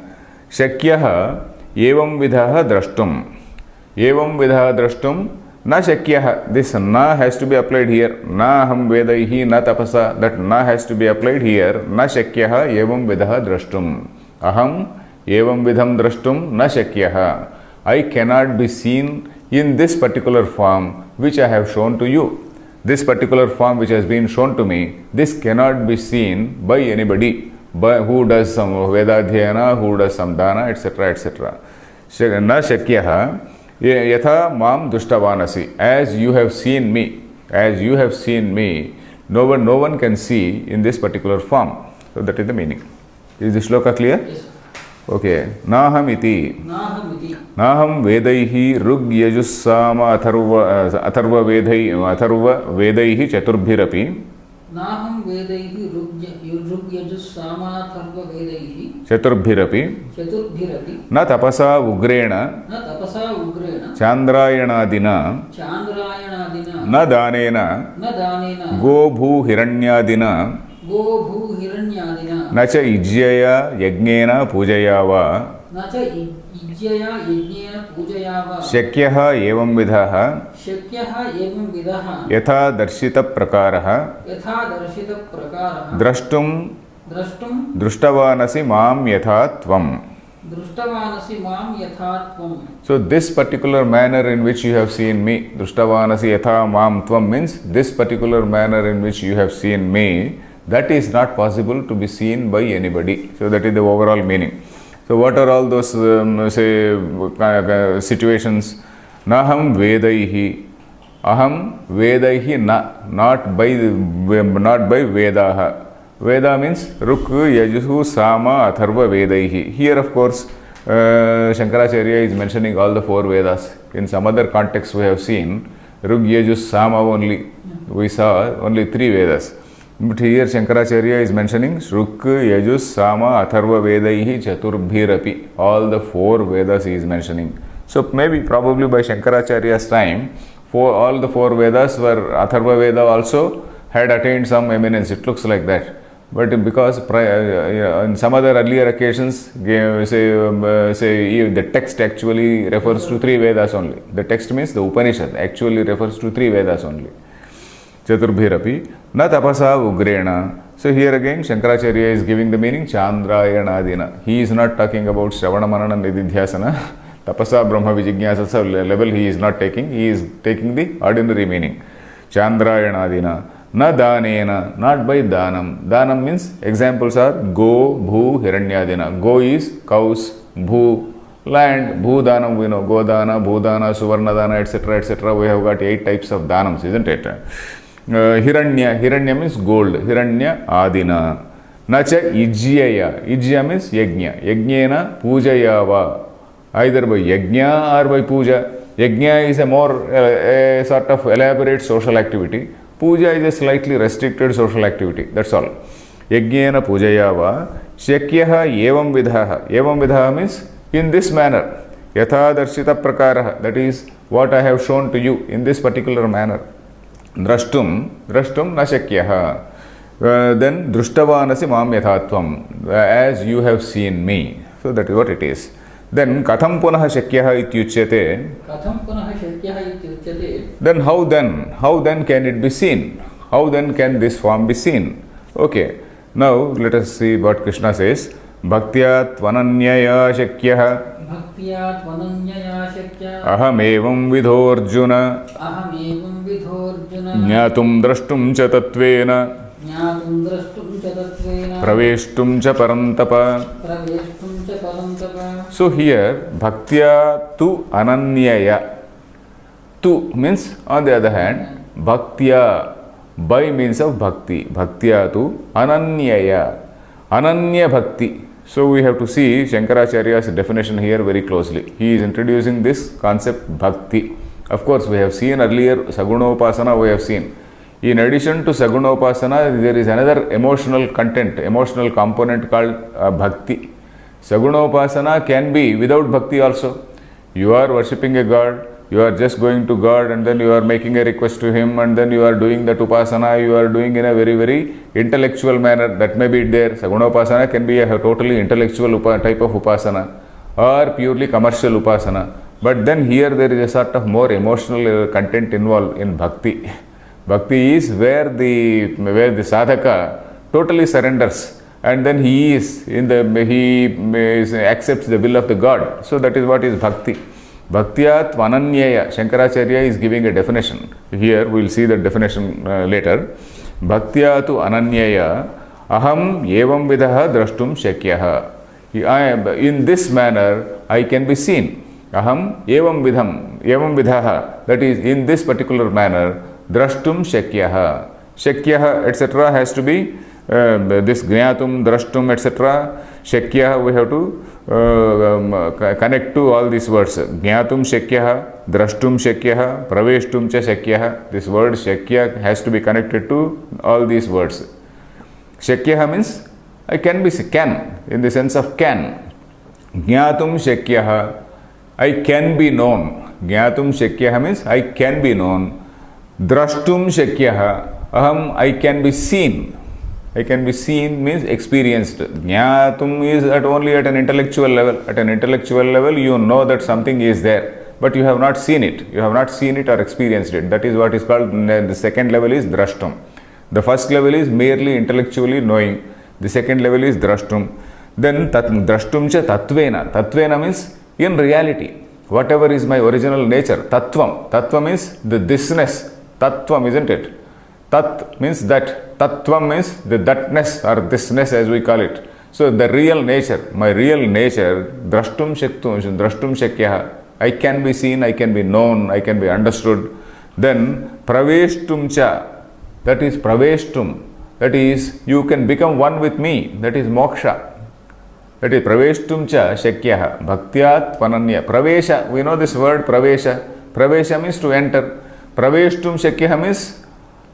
Shakyaha evam vidhaha drashtum. Na shakyaha, this na has to be applied here. Na aham vedaihi na tapasa, that na has to be applied here. Na shakyaha evam vidhaha drashtum. Aham evam vidham drashtum na shakyaha. I cannot be seen in this particular form which I have shown to you. This particular form which has been shown to me, this cannot be seen by anybody, by who does some Vedadhyayana, who does some dana, etc. etc. Na shakyaha yatha mam dushtavanasi. As you have seen me, no one can see in this particular form. So that is the meaning. Is the shloka clear? Yes. Okay. Naham vedaihi rug yajussama atharva vedaihi chaturbhirapi. Naham vedaihi rug yajussama atharva vedaihi chaturbhirapi. Na tapasa ugrena chandrayanadina na danena go bhu hiranyadina na cha ijyaya yajnena pujayava shakyaha evam vidhaha yatha darshita prakaraha drashtum drushtavanasi mam yatha tvam. So this particular manner in which you have seen me, drushtavanasi yatha mam tvam means this particular manner in which you have seen me, that is not possible to be seen by anybody. So that is the overall meaning. So what are all those situations? Naham vedaihi. Aham vedaihi na, not by Vedaha. Veda means Ruk, Yajuhu, Sama, Atharva, Vedaihi. Here of course Shankaracharya is mentioning all the four Vedas. In some other context we have seen Rug, Yajus, Sama only. We saw only three Vedas. But here Shankaracharya is mentioning Shruk, Yajus, Sama, Atharva, Vedaihi, Chaturbhirapi. All the four Vedas he is mentioning. So maybe probably by Shankaracharya's time, all the four Vedas were Atharva Veda also had attained some eminence. It looks like that. But because in some other earlier occasions, say the text actually refers to three Vedas only. The text means the Upanishad actually refers to three Vedas only. Chaturbhirapi na tapasa ugrena. So here again Shankaracharya is giving the meaning Chandrayanadina. He is not talking about Shravana Manana Nididhyasana. Tapasa Brahma Vijigyasa level he is not taking. He is taking the ordinary meaning. Chandrayanadina. Na danena, not by danam. Danam means examples are go, bhu, hiranyadina. Go is cows, bhu, land, bhu danam we know, godana, bhudana, suvarnadana, etc. etc. We have got 8 types of danams, isn't it? Hiranya means gold, hiranya adina. Nacha ijyaya, ijya means yajna, yajnena pujayava. Either by yajna or by puja. Yajna is a more a sort of elaborate social activity. Puja is a slightly restricted social activity. That's all. Yajnena pujayava shakyaha evam vidhaha. Evam vidhaha means in this manner. Yatha darshita prakaraha. That is what I have shown to you in this particular manner. Drashtum na shakyaha. Then drushtavanasi mam yathatvam. As you have seen me. So that is what it is. Then katham punaha shakyaha ityuchyate. Then how then can it be seen? How then can this form be seen? Okay. Now let us see what Krishna says. Bhaktya tvananyaya shakyaha. भक्त्या त्वनन्यया शक्या अहमेवं विधोऽर्जुन अहमेवं विधोऽर्जुन ज्ञातुं द्रष्टुं च तत्त्वेन ज्ञातुं द्रष्टुं च तत्त्वेन प्रवेष्टुं च परन्तप. प्रवेष्टुं च परन्तप. So here bhaktya tu ananyaya. Tu means on the other hand bhaktya, by means of bhakti. Bhaktya tu ananyaya. Ananya bhakti. So we have to see Shankaracharya's definition here very closely. He is introducing this concept bhakti. Of course we have seen earlier Sagunopasana we have seen. In addition to Sagunopasana, there is another emotional content, emotional component called bhakti. Sagunopasana can be without bhakti also. You are worshipping a god, you are just going to God and then you are making a request to him and then you are doing that upasana, you are doing in a very, very intellectual manner. That may be there. Sagunopasana can be a totally intellectual type of upasana or purely commercial upasana. But then here there is a sort of more emotional content involved in bhakti. Bhakti is where the sadhaka totally surrenders and then he accepts the will of the God. So that is what is bhakti. Bhaktya tvananyaya. Shankaracharya is giving a definition. Here we will see the definition later. Bhaktya tu ananyaya aham evam vidaha drashtum shakyaha. In this manner I can be seen. Aham evam vidaha. That is in this particular manner drashtum shakyaha. Shakyaha etc. has to be this gnatum, drashtum etc. Shakyaha we have to connect to all these words. Gnatum shakyaha, drashtum shakyaha, praveshtum cha shakyaha. This word shakya has to be connected to all these words. Shakyaha means I can be can, in the sense of can. Gnatum shakyaha, I can be known. Gnatum shakyaha means I can be known. Drashtum shakyaha, aham I can be seen. I can be seen means experienced. Jnatum is only at an intellectual level. At an intellectual level you know that something is there, but you have not seen it. You have not seen it or experienced it. That is what is called, the second level is drashtum. The first level is merely intellectually knowing. The second level is drashtum. Then drashtum cha tattvena. Tattvena means in reality. Whatever is my original nature. Tattvam. Tattvam is the thisness. Tattvam, isn't it? Tat means that. Tattvam means the thatness or thisness as we call it. So the real nature, my real nature, drashtum shakyaha. I can be seen, I can be known, I can be understood. Then praveshtum cha. That is praveshtum. That is you can become one with me. That is moksha. That is praveshtum cha shakyaha. Bhaktyat vananya. Pravesha. We know this word pravesha. Pravesha means to enter. Praveshtum shakyaha means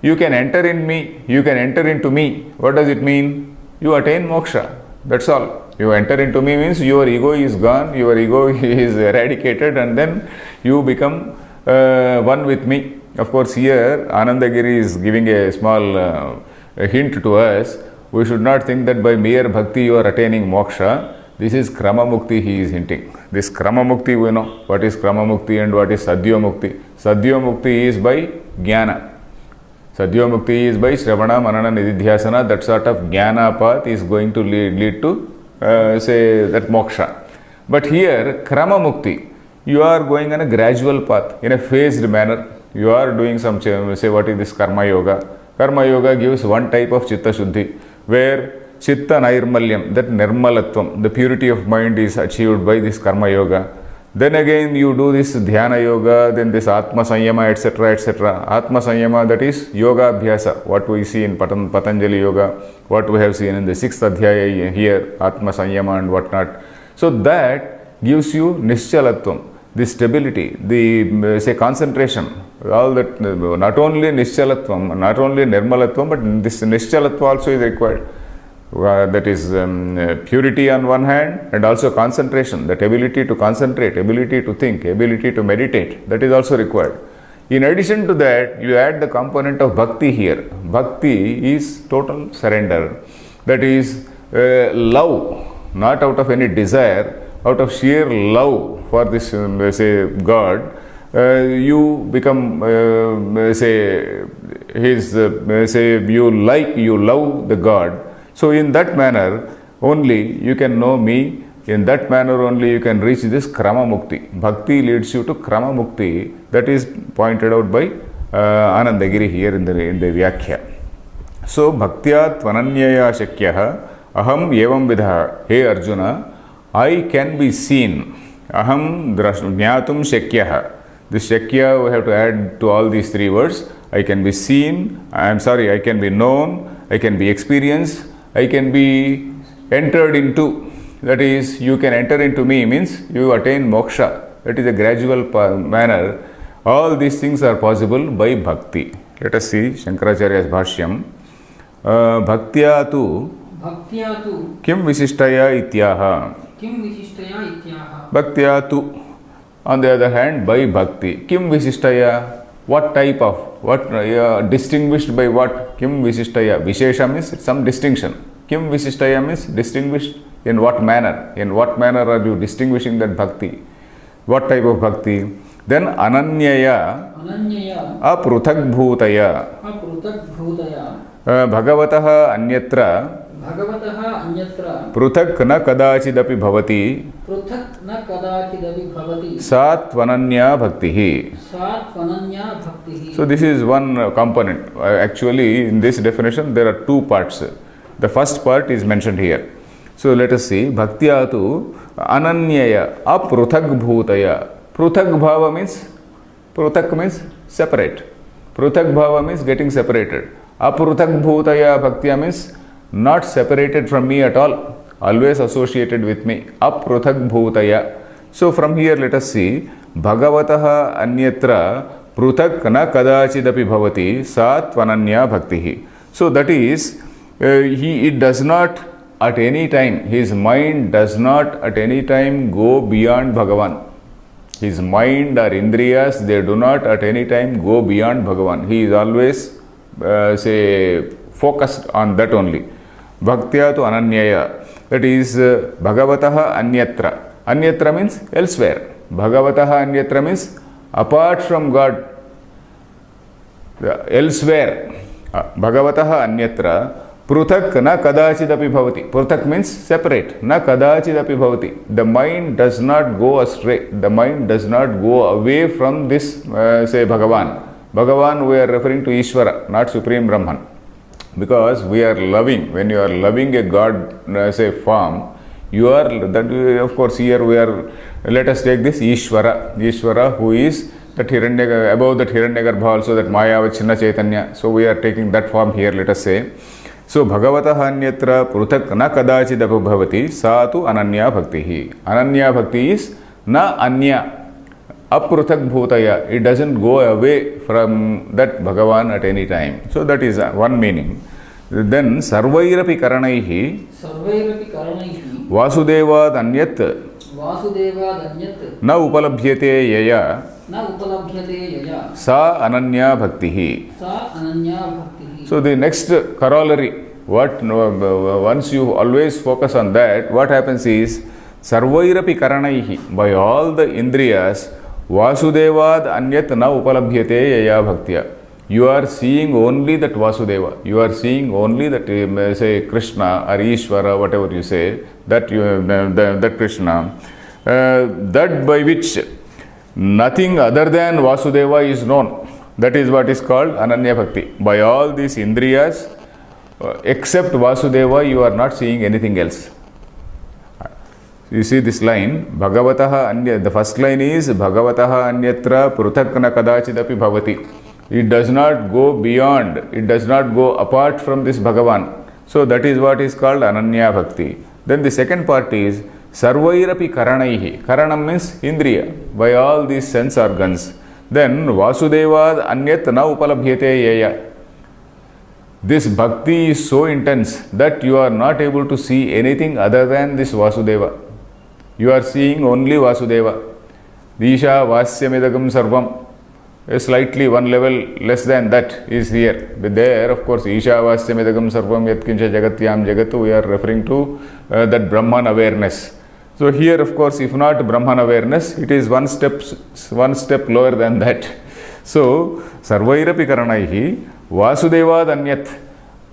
you can enter in me, you can enter into me. What does it mean? You attain moksha. That's all. You enter into me means your ego is gone, your ego is eradicated and then you become one with me. Of course here Anandagiri is giving a small hint to us. We should not think that by mere bhakti you are attaining moksha. This is krama mukti he is hinting. This krama mukti we know. What is krama mukti and what is sadhya mukti? Sadhya mukti is by jnana. Sadhya mukti is by Shravana, Manana, Nididhyasana. That sort of jnana path is going to lead to say that moksha. But here krama mukti, you are going on a gradual path in a phased manner. You are doing some, say what is this karma yoga. Karma yoga gives one type of chitta shuddhi where chitta nirmalyam, that nirmalatvam, the purity of mind is achieved by this karma yoga. Then again you do this dhyana yoga, then this atma sanyama etc. etc. Atma sanyama, that is yoga abhyasa, what we see in Patanjali yoga, what we have seen in the 6th adhyaya here, atma sanyama and whatnot. So that gives you nishchalatvam, the stability, the say concentration, all that. Not only nishchalatvam, not only nirmalatvam, but this nishchalatva also is required. That is purity on one hand and also concentration, that ability to concentrate, ability to think, ability to meditate, that is also required. In addition to that, you add the component of bhakti here. Bhakti is total surrender, that is love, not out of any desire, out of sheer love for this say God. You become say his say you love the God. So in that manner only you can know me In that manner only you can reach this Krama Mukti. Bhakti leads you to Krama Mukti. That is pointed out by Anandagiri here in the Vyakhya. So, Bhaktya Tvananyaya Shakyah Aham Evam Vidha. Hey Arjuna, I can be seen. Aham Jnatum Shakyah. This Shakya we have to add to all these three words. I can be seen, I can be known, I can be experienced, I can be entered into. That is, you can enter into me means you attain moksha. That is a gradual manner. All these things are possible by bhakti. Let us see Shankaracharya's Bhashyam. Bhaktya tu kim visishtaya ityaha. Bhaktya tu. On the other hand, by bhakti. Kim visishtaya. What type of? What distinguished by what? Kim visishtaya. Vishesha means some distinction. Kim visishtaya means distinguished in what manner? In what manner are you distinguishing that bhakti? What type of bhakti? Then ananyaya apruthak bhutaya bhagavataha anyatra पृथक् न कदाचिदपि भवति सा त्वनन्या भक्तिः. So this is one component. Actually, in this definition there are two parts. The first part is mentioned here. So let us see. Bhaktya tu ananyaya apruthak bhutaya. Pruthak bhava means separate. Pruthak bhava means getting separated. Apruthak bhutaya bhaktya means not separated from me at all, always associated with me. Apruthak bhutaya. So from here let us see. Bhagavataha anyatra pruthak na kadachidapi bhavati sa tvananya bhaktihi. So that is, it does not at any time, his mind does not at any time go beyond Bhagavan. His mind or indriyas, they do not at any time go beyond Bhagavan. He is always focused on that only. Bhaktya tu ananyaya. That is Bhagavataha anyatra. Anyatra means elsewhere. Bhagavataha anyatra means apart from God. Elsewhere. Bhagavataha anyatra pruthak na kadachidapi bhavati. Pruthak means separate. Na kadachidapi bhavati. The mind does not go astray. The mind does not go away from this, Bhagavan. Bhagavan, we are referring to Ishvara, not Supreme Brahman. Because we are loving, when you are loving a God, form, you are, that of course here we are, let us take this Ishvara who is that Hiranyagarbha, above that Hiranyagarbha also, that Maya Vachinna Chaitanya. So we are taking that form here, let us say. So Bhagavataha anyatra pruthak na kadachidapi bhavati sa tu ananya bhaktihi. Ananya bhakti is na anya. Apruthak bhutaya. It doesn't go away from that Bhagavan at any time. So that is one meaning. Then sarvairapi karanaihi vasudevad anyat na upalabhyate yaya sa ananya bhaktihi. So the next corollary, once you always focus on that, what happens is sarvairapi karanaihi, by all the indriyas, Vasudevad anyat na upalabhyate yaya bhaktya. You are seeing only that Vasudeva. You are seeing only that, Krishna or Ishvara, whatever you say, that Krishna, that by which nothing other than Vasudeva is known. That is what is called Ananya Bhakti. By all these indriyas, except Vasudeva, you are not seeing anything else. You see this line, Bhagavataha Anya, the first line is Bhagavataha Anyatra Pruthak na kadachidapi bhavati. It does not go beyond, it does not go apart from this Bhagavan. So that is what is called Ananya Bhakti. Then the second part is Sarvairapi Karanaihi. Karanam means Indriya, by all these sense organs. Then Vasudevad Anyat na upalabhyate yaya. This bhakti is so intense that you are not able to see anything other than this Vasudeva. You are seeing only Vasudeva. Isha Vasyamidagam Sarvam. Slightly one level less than that is here. But there, of course, Isha Vasyamidagam Sarvam Yatkincha Jagatyam Jagatu, we are referring to that Brahman awareness. So here, of course, if not Brahman awareness, it is one step lower than that. So, Sarvairapi Karanaihi Vasudevad Anyat.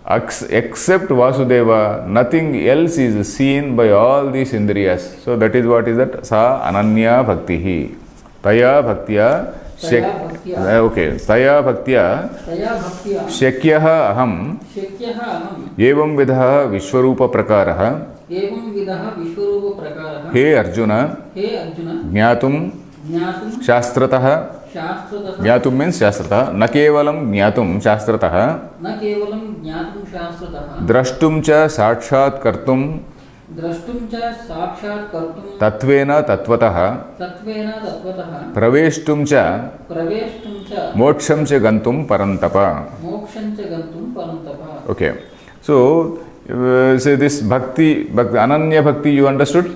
except Vasudeva, nothing else is seen by all these indriyas. So that is what is that? Sa ananya bhaktihi. Taya bhaktya. Okay. Taya bhaktya. तया भक्त्या शक्यः अहं शक्यः अहम् एवं विधः विश्वरूप प्रकारः एवं विधः विश्वरूप प्रकारः हे अर्जुन हे अर्जुन ज्ञातुं ज्ञातुं शास्त्रतः शास्त्रतः ज्ञातुं मीन्स शास्त्रतः न केवलं ज्ञातुं शास्त्रतः न केवलं ज्ञातुं शास्त्रतः द्रष्टुं च साक्षात् कर्तुं द्रष्टुं च साक्षात् कर्तुं तत्त्वेन तत्त्वतः तत्त्वेन तत्त्वतः प्रवेष्टुं च प्रवेष्टुं च मोक्षं च गन्तुं परन्तप. मोक्षं च गन्तुं परन्तप. Okay, so say this bhakti, ananya bhakti, you understood?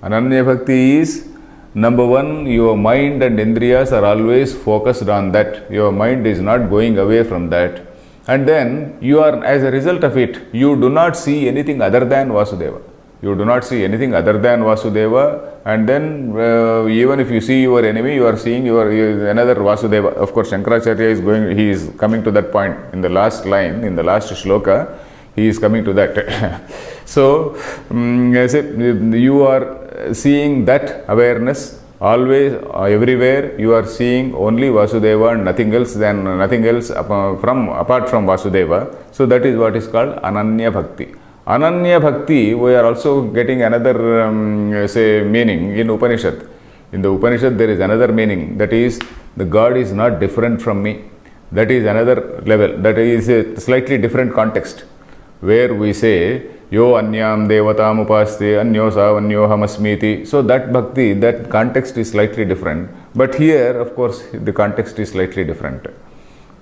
Ananya bhakti is number one, your mind and indriyas are always focused on that. Your mind is not going away from that. And then you are, as a result of it, you do not see anything other than Vasudeva. You do not see anything other than Vasudeva, and then even if you see your enemy, you are seeing another Vasudeva. Of course, Shankaracharya he is coming to that point in the last line, in the last shloka, he is coming to that. So, you are seeing that awareness always, everywhere. You are seeing only Vasudeva and nothing else apart from Vasudeva. So that is what is called Ananya Bhakti. Ananya Bhakti, we are also getting another meaning in Upanishad. In the Upanishad there is another meaning, that is, the God is not different from me. That is another level, that is a slightly different context, where we say yo anyam devatam upaste anyo savanyoham asmiti. So that bhakti, that context is slightly different, but here of course the context is slightly different.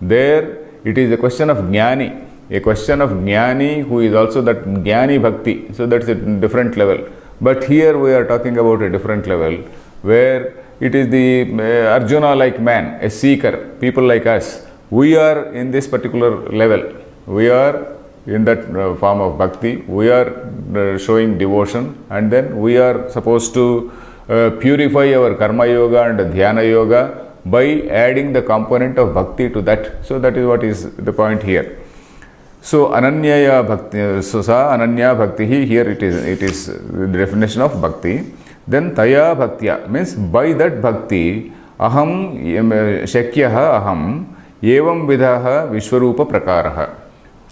There it is a question of jnani, a question of jnani who is also that jnani bhakti. So that's a different level, but here we are talking about a different level, where it is the Arjuna like man, a seeker, people like us. We are in this particular level. We are in that form of bhakti. We are showing devotion, and then we are supposed to purify our karma yoga and dhyana yoga by adding the component of bhakti to that. So that is what is the point here. So ananya bhakti, so sa ananya bhakti, here it is the definition of bhakti. Then taya bhaktya means by that bhakti aham shakyaha aham evam vidaha vishwarupa prakaraha.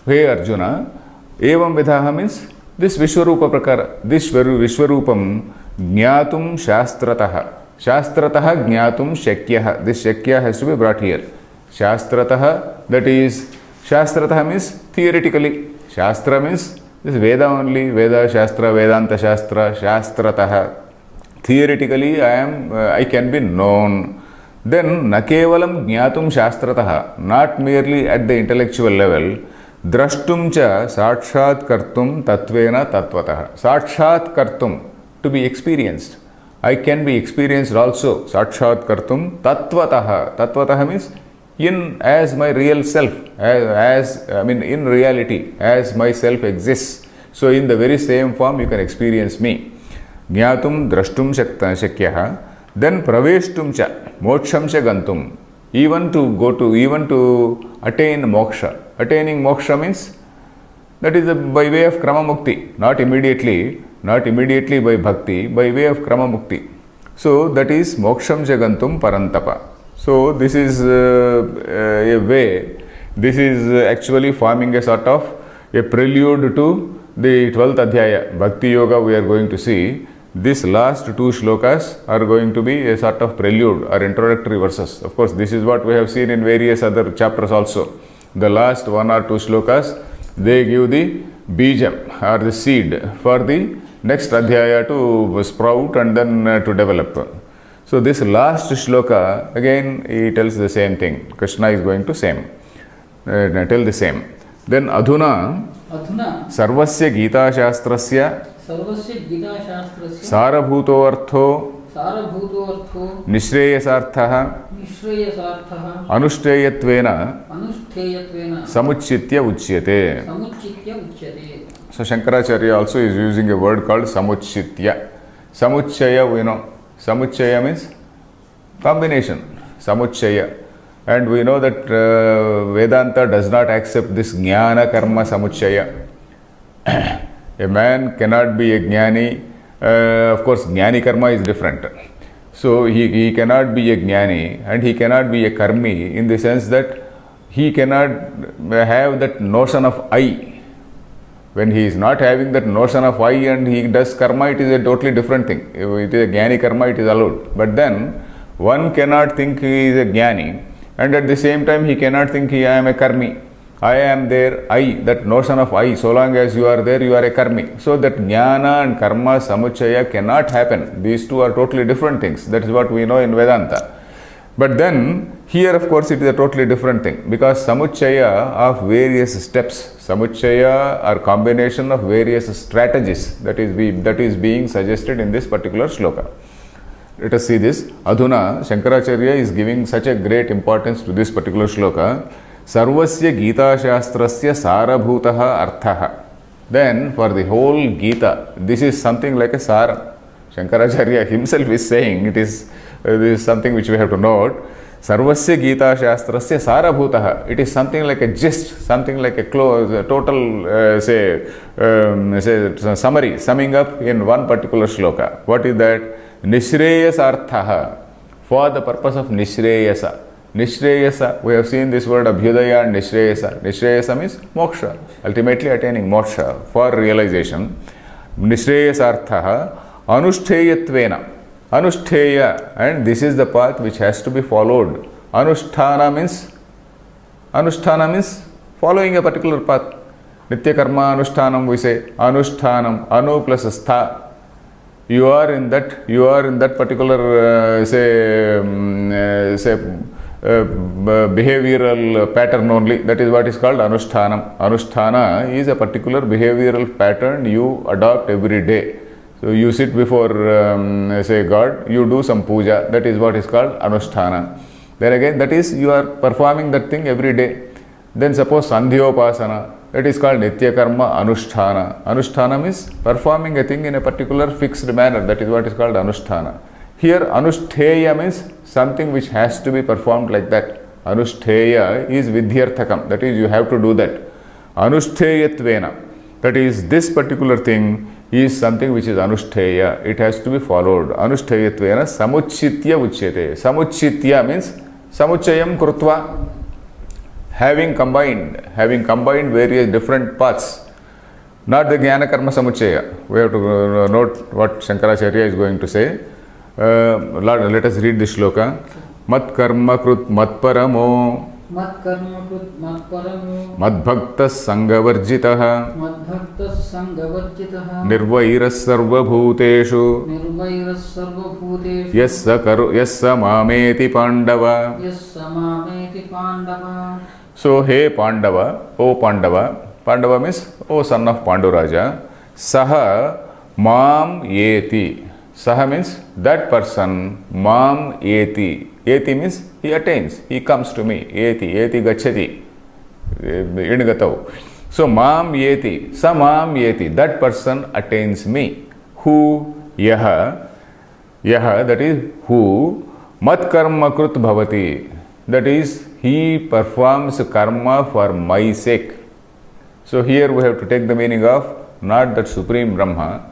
Hey Arjuna, evam vidaha means this vishwarupa prakara, this vishwarupam jnatum shastrataha. Shastrataha jnatum shakyaha. This shakya has to be brought here. Shastrataha, that is, shastrataha means theoretically. Shastra means this Veda only, Veda, Shastra, Vedanta Shastra, shastrataha. Theoretically I can be known. Then na kevalam jnatum shastrataha, not merely at the intellectual level. Drashtum cha sakshat kartum tatvena tatvatah. Sakshat kartum, to be experienced. I can be experienced also. Sakshat kartum tatvatah. Tatvatah means in as my real self, in reality, as myself exists. So in the very same form you can experience me. Jnatum drashtum shakyaha. Then praveshtum cha moksham cha gantum. Even to attain moksha. Attaining moksha means that is by way of krama mukti, not immediately by bhakti, by way of krama mukti. So that is moksham jagantum parantapa. So this is a way, this is actually forming a sort of a prelude to the 12th adhyaya, Bhakti Yoga we are going to see. These last two shlokas are going to be a sort of prelude or introductory verses. Of course, this is what we have seen in various other chapters also. The last one or two shlokas, they give the bijam or the seed for the next adhyaya to sprout and then to develop. So this last shloka, again, he tells the same thing. Krishna is going to tell the same. Then adhuna sarvasya gita shastrasya सारभूतो अर्थो निश्रेयसार्थः अनुष्ठेयत्वेन समुच्चित्य उच्यते. So Shankaracharya also is using a word called samuchitya. Samuchaya, we know. Samuchaya means combination. Samuchaya. And we know that Vedanta does not accept this jnana karma samuchaya. A man cannot be a jnani. Of course, jnani karma is different. So he cannot be a jnani and he cannot be a karmi in the sense that he cannot have that notion of I. When he is not having that notion of I and he does karma, it is a totally different thing. If it is a jnani karma, it is allowed. But then one cannot think he is a jnani and at the same time he cannot think I am a karmi. I am there, I, that notion of I, so long as you are there, you are a karmi. So that jnana and karma samuchaya cannot happen. These two are totally different things. That is what we know in Vedanta. But then, here of course it is a totally different thing, because samuchaya of various steps, samuchaya are combination of various strategies that is being suggested in this particular shloka. Let us see this. Adhuna, Shankaracharya is giving such a great importance to this particular shloka. Sarvasya Gita Shastrasya Sarabhutaha Arthaha. Then for the whole Gita, this is something like a Sara. Shankaracharya himself is saying this is something which we have to note. Sarvasya Gita Shastrasya Sarabhutaha. It is something like a gist, something like a total summary, summing up in one particular shloka. What is that? Nishreyasarthaha. For the purpose of Nishreyasa. Nishreyasa, we have seen this word Abhyudaya and Nishreyasa. Nishreyasa means moksha, ultimately attaining moksha for realization. Nishreyasarthaha anushtheyatvena. Anushtheya, and this is the path which has to be followed. Anusthana means following a particular path. Nitya karma anushtanam we say. Anushtanam, anu plus stha. You are in that particular behavioral pattern only. That is what is called anushtanam. Anusthana is a particular behavioral pattern you adopt every day. So you sit before God, you do some puja. That is what is called anusthana. Then again, that is you are performing that thing every day. Then suppose sandhyopasana. That is called nitya karma anusthana. Anusthana means performing a thing in a particular fixed manner. That is what is called anusthana. Here anushtheya means something which has to be performed like that. Anushtheya is vidhyarthakam. That is you have to do that. Anushtheyatvena. That is this particular thing is something which is anushtheya. It has to be followed. Anushtheyatvena samuchitya uchyate. Samuchitya means samuchayam krutva. Having combined various different paths, not the jnana karma samuchaya. We have to note what Shankaracharya is going to say. Let us read this shloka. Mat karma krut mat paramo. Mat karma krut mat paramo. Mad bhaktas sangavarjitaha. Mad bhaktas sangavarjitaha. Nirvairas sarva bhuteshu. Nirvairas sarva bhuteshu. Yassa mameti pandava. Yassa mameti pandava. So, hey Pandava, O Pandava, Pandava means, O son of Panduraja, Saha Mam Yeti. Saha means that person, Mam Yeti. Yeti means he attains, he comes to me. Yeti gachati. Idgatau. So, Mam Yeti, Sa Mam Yeti, that person attains me. Who? Yaha, that is who, Mat Karma Krut Bhavati. That is, he performs karma for my sake. So here we have to take the meaning of not that Supreme Brahma,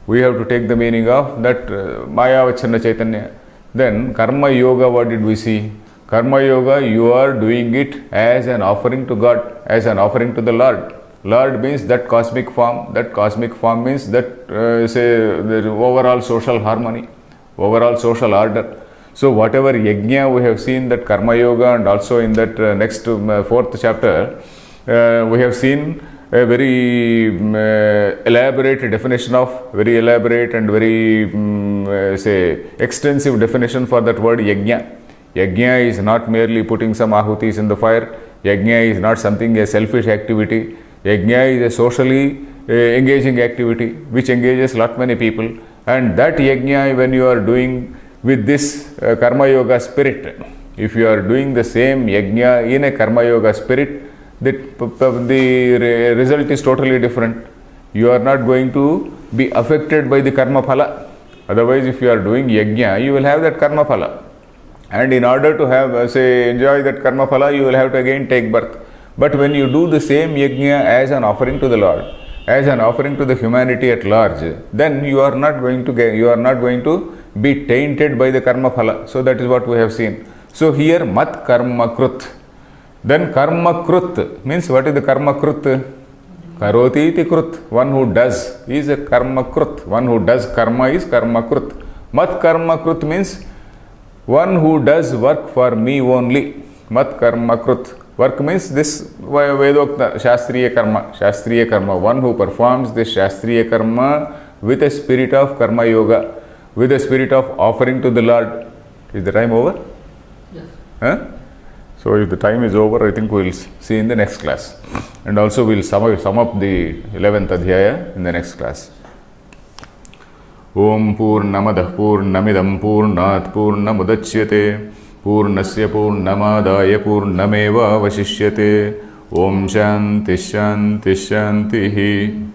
we have to take the meaning of that Mayavachana Chaitanya. Then Karma Yoga, what did we see? Karma Yoga, you are doing it as an offering to God, as an offering to the Lord. Lord means that cosmic form. That cosmic form means that, the overall social harmony, overall social order. So whatever yajna we have seen, that karma yoga, and also in that next fourth chapter, we have seen a very elaborate definition of, very elaborate and very extensive definition for that word yajna. Yajna is not merely putting some ahutis in the fire. Yajna is not something a selfish activity. Yajna is a socially engaging activity which engages lot many people. And that yajna, when you are doing with this karma yoga spirit, if you are doing the same yajna in a karma yoga spirit, the result is totally different. You are not going to be affected by the karma phala. Otherwise, if you are doing yajna, you will have that karma phala. And in order to have, say, enjoy that karma phala, you will have to again take birth. But when you do the same yajna as an offering to the Lord, as an offering to the humanity at large, then you are not going to be tainted by the karma phala. So that is what we have seen. So here mat karma krut. Then karma krut means, what is the karma krut? Karoti iti krut. One who does is a karma krut. One who does karma is karma krut. Mat karma krut means one who does work for me only. Mat karma krut. Work means this Vedokta Shastriya karma. Shastriya karma. One who performs this Shastriya karma with a spirit of karma yoga, with a spirit of offering to the Lord. Is the time over? Yes. Huh? So if the time is over, I think we will see in the next class. And also we will sum up the 11th Adhyaya in the next class. Om Purnamadah Purnamidam Purnat Purnamudachyate Purnasya Purnamadaya Purnameva Vasishyate. Om Shanti Shanti Shantihi.